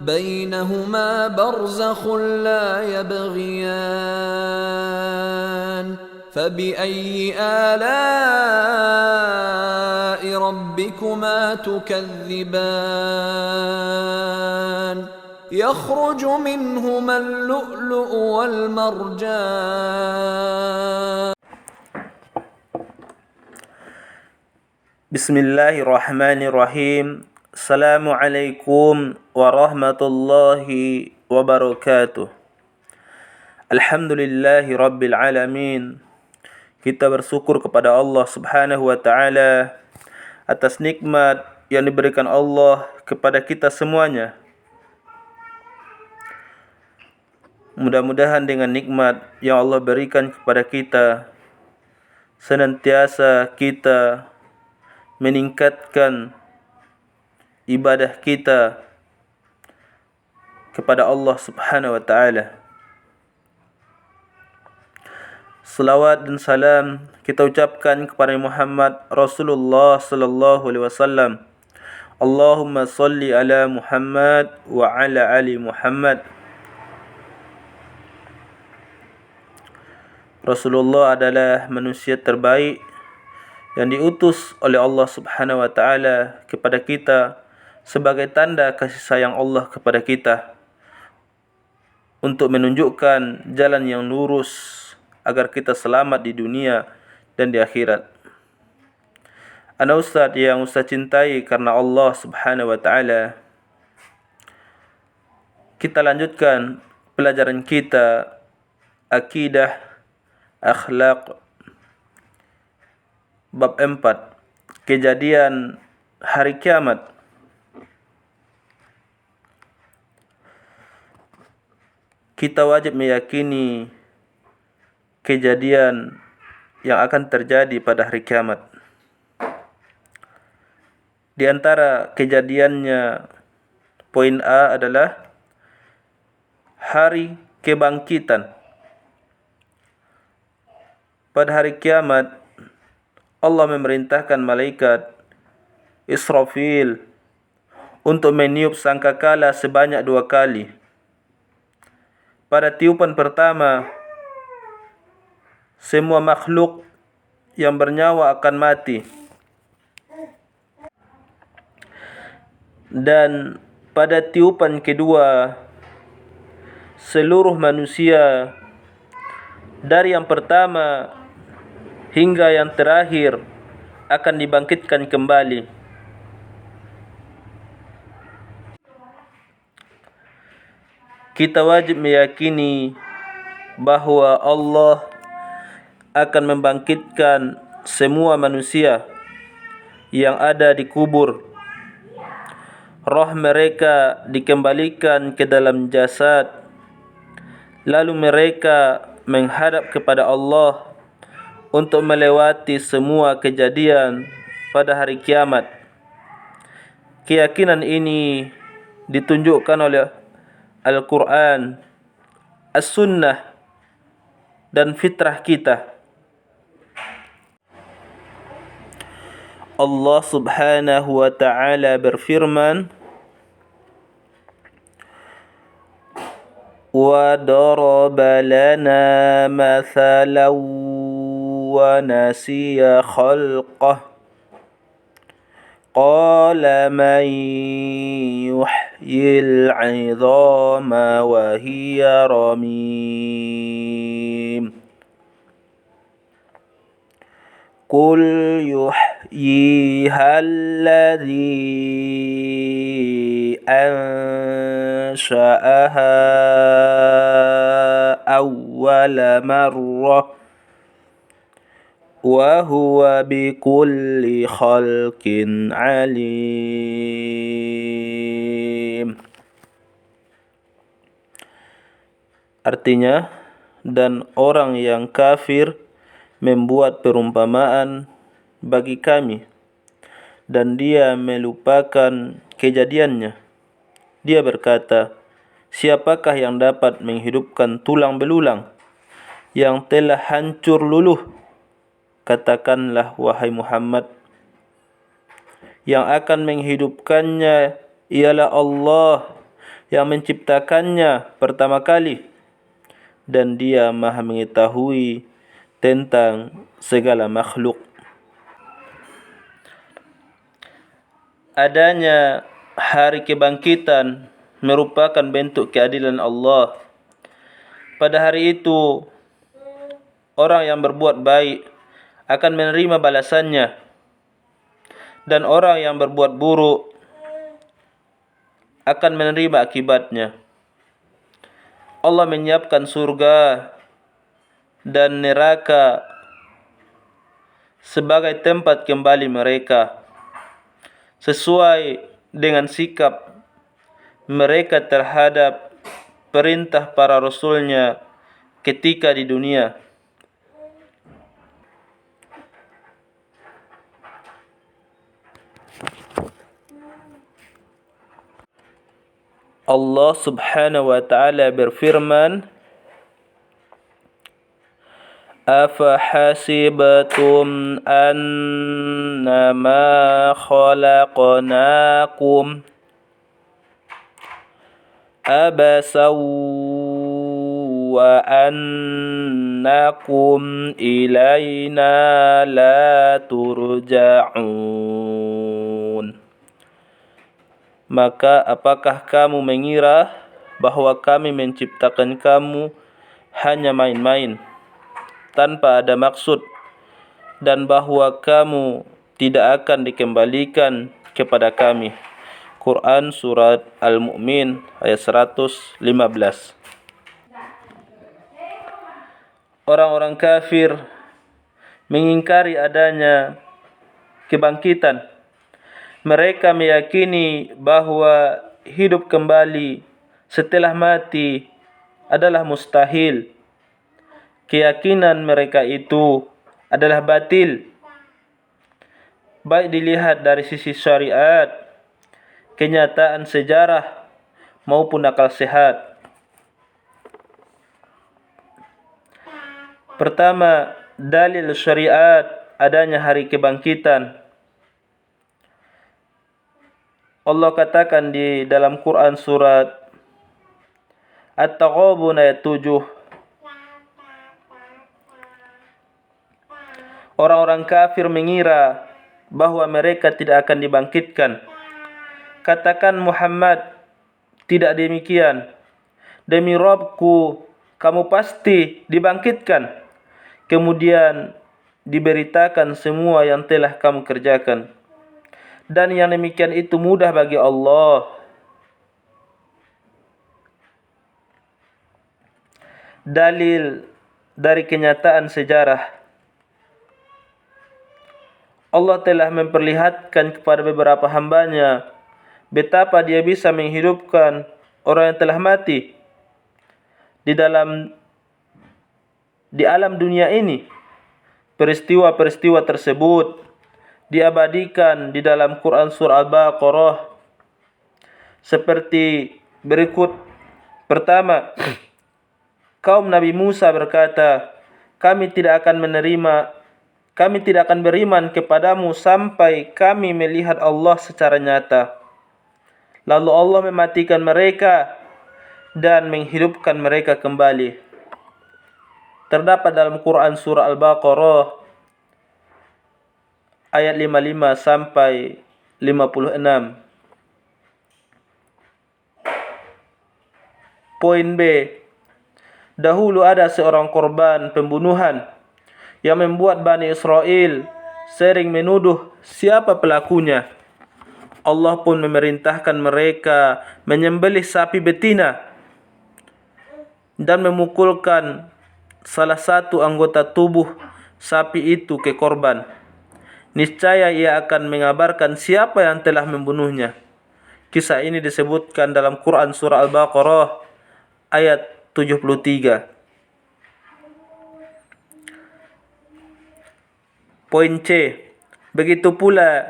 بينهما برزخ لا يبغيان فبأي آلاء ربكما تكذبان يخرج منهما اللؤلؤ والمرجان بسم الله الرحمن الرحيم. Assalamualaikum warahmatullahi wabarakatuh. Alhamdulillahi rabbil alamin. Kita bersyukur kepada Allah subhanahu wa ta'ala atas nikmat yang diberikan Allah kepada kita semuanya. Mudah-mudahan dengan nikmat yang Allah berikan kepada kita, senantiasa kita meningkatkan ibadah kita kepada Allah subhanahu wa ta'ala. Salawat dan salam kita ucapkan kepada Muhammad Rasulullah sallallahu alaihi wasallam. Allahumma salli ala Muhammad wa ala ali Muhammad. Rasulullah adalah manusia terbaik yang diutus oleh Allah subhanahu wa ta'ala kepada kita sebagai tanda kasih sayang Allah kepada kita, untuk menunjukkan jalan yang lurus agar kita selamat di dunia dan di akhirat. Ana Ustaz yang Ustaz cintai karena Allah subhanahu wa ta'ala. Kita lanjutkan pelajaran kita Akidah Akhlak bab 4, kejadian hari kiamat. Kita wajib meyakini kejadian yang akan terjadi pada hari kiamat. Di antara kejadiannya, poin A adalah hari kebangkitan. Pada hari kiamat, Allah memerintahkan malaikat Israfil untuk meniup sangkakala sebanyak 2 kali. Pada tiupan pertama, semua makhluk yang bernyawa akan mati. Dan pada tiupan kedua, seluruh manusia dari yang pertama hingga yang terakhir akan dibangkitkan kembali. Kita wajib meyakini bahwa Allah akan membangkitkan semua manusia yang ada di kubur. Roh mereka dikembalikan ke dalam jasad, lalu mereka menghadap kepada Allah untuk melewati semua kejadian pada hari kiamat. Keyakinan ini ditunjukkan oleh Al-Quran, As-Sunnah, dan fitrah kita. Allah subhanahu wa ta'ala berfirman, وَضَرَبَ لَنَا مَثَلًا وَنَسِيَ خَلْقَهُ قَالَ مَنْ يُحْيِي الْعِظَامَ وَهِيَ رَمِيمٌ قُلْ يُحْيِيهَا الَّذِي أَنْشَأَهَا أَوَّلَ مَرَّةٍ وَهُوَ بِكُلِّ خَلْقٍ عَلِيمٌ. Artinya, dan orang yang kafir membuat perumpamaan bagi kami, dan dia melupakan kejadiannya. Dia berkata, siapakah yang dapat menghidupkan tulang belulang? yang telah hancur luluh. Katakanlah, wahai Muhammad, yang akan menghidupkannya ialah Allah yang menciptakannya pertama kali, dan Dia Maha mengetahui tentang segala makhluk. Adanya hari kebangkitan merupakan bentuk keadilan Allah. Pada hari itu, orang yang berbuat baik akan menerima balasannya, dan orang yang berbuat buruk akan menerima akibatnya. Allah menyiapkan surga dan neraka sebagai tempat kembali mereka, sesuai dengan sikap mereka terhadap perintah para rasulnya ketika di dunia. Allah Subhanahu wa taala berfirman, "Afahasibatum annama khalaqnakum abasaw wa annakum ilayna la turja'un." Maka apakah kamu mengira bahwa kami menciptakan kamu hanya main-main, tanpa ada maksud, dan bahwa kamu tidak akan dikembalikan kepada kami? Quran Surat Al-Mu'min ayat 115. Orang-orang kafir mengingkari adanya kebangkitan. Mereka meyakini bahwa hidup kembali setelah mati adalah mustahil. Keyakinan mereka itu adalah batil, baik dilihat dari sisi syariat, kenyataan sejarah, maupun akal sehat. Pertama, dalil syariat adanya hari kebangkitan. Allah katakan di dalam Quran surat At-Taghabun ayat 7, orang-orang kafir mengira bahwa mereka tidak akan dibangkitkan. Katakan, Muhammad, tidak demikian. Demi Rabbku, kamu pasti dibangkitkan, kemudian diberitakan semua yang telah kamu kerjakan. Dan yang demikian itu mudah bagi Allah. Dalil dari kenyataan sejarah. Allah telah memperlihatkan kepada beberapa hambanya betapa Dia bisa menghidupkan orang yang telah mati di alam dunia ini. Peristiwa-peristiwa tersebut diabadikan di dalam Quran surah Al-Baqarah seperti berikut. Pertama, kaum Nabi Musa berkata, kami tidak akan beriman kepadamu sampai kami melihat Allah secara nyata. Lalu Allah mematikan mereka dan menghidupkan mereka kembali. Terdapat dalam Quran surah Al-Baqarah ayat 55 sampai 56. Poin B. Dahulu ada seorang korban pembunuhan yang membuat Bani Israel sering menuduh siapa pelakunya. Allah pun memerintahkan mereka menyembelih sapi betina dan memukulkan salah satu anggota tubuh sapi itu ke korban. Niscaya ia akan mengabarkan siapa yang telah membunuhnya. Kisah ini disebutkan dalam Quran surah Al-Baqarah ayat 73. Poin C. Begitu pula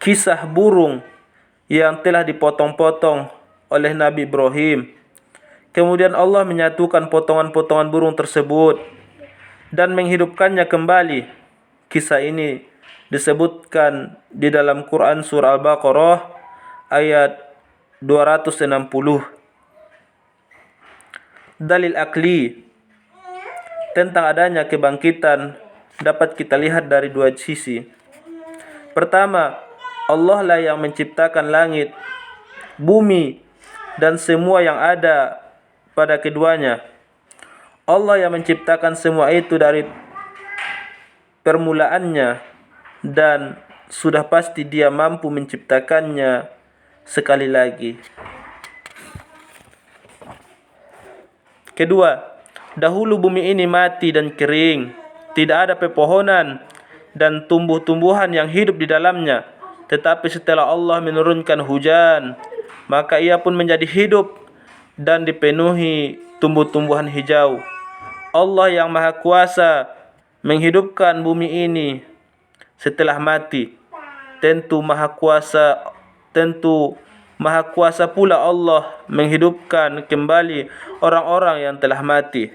kisah burung yang telah dipotong-potong oleh Nabi Ibrahim. Kemudian Allah menyatukan potongan-potongan burung tersebut dan menghidupkannya kembali. Kisah ini disebutkan di dalam Quran surah Al-Baqarah ayat 260. Dalil akli tentang adanya kebangkitan dapat kita lihat dari dua sisi. Pertama, Allah lah yang menciptakan langit, bumi, dan semua yang ada pada keduanya. Allah yang menciptakan semua itu dari permulaannya, dan sudah pasti Dia mampu menciptakannya sekali lagi. Kedua, dahulu bumi ini mati dan kering, tidak ada pepohonan dan tumbuh-tumbuhan yang hidup di dalamnya. Tetapi setelah Allah menurunkan hujan, maka ia pun menjadi hidup dan dipenuhi tumbuh-tumbuhan hijau. Allah yang Maha Kuasa menghidupkan bumi ini setelah mati. Tentu Maha Kuasa pula Allah menghidupkan kembali orang-orang yang telah mati.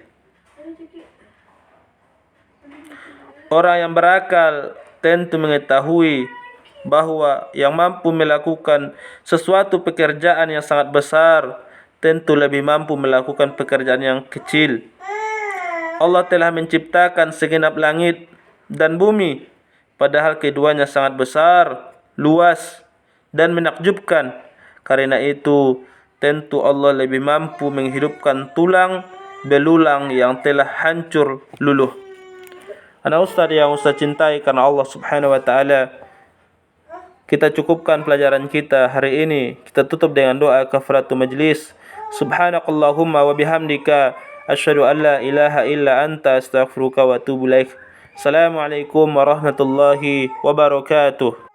Orang yang berakal tentu mengetahui bahwa yang mampu melakukan sesuatu pekerjaan yang sangat besar tentu lebih mampu melakukan pekerjaan yang kecil. Allah telah menciptakan segenap langit dan bumi, padahal keduanya sangat besar, luas, dan menakjubkan. Karena itu, tentu Allah lebih mampu menghidupkan tulang belulang yang telah hancur luluh. Anak Ustaz yang Ustaz cintai karena Allah Subhanahu wa Ta'ala, kita cukupkan pelajaran kita hari ini. Kita tutup dengan doa kafaratul majlis. Subhanakallahumma wa bihamdika asyhadu an la ilaha illa anta astaghfiruka wa atubu ilaik. Assalamualaikum warahmatullahi wabarakatuh.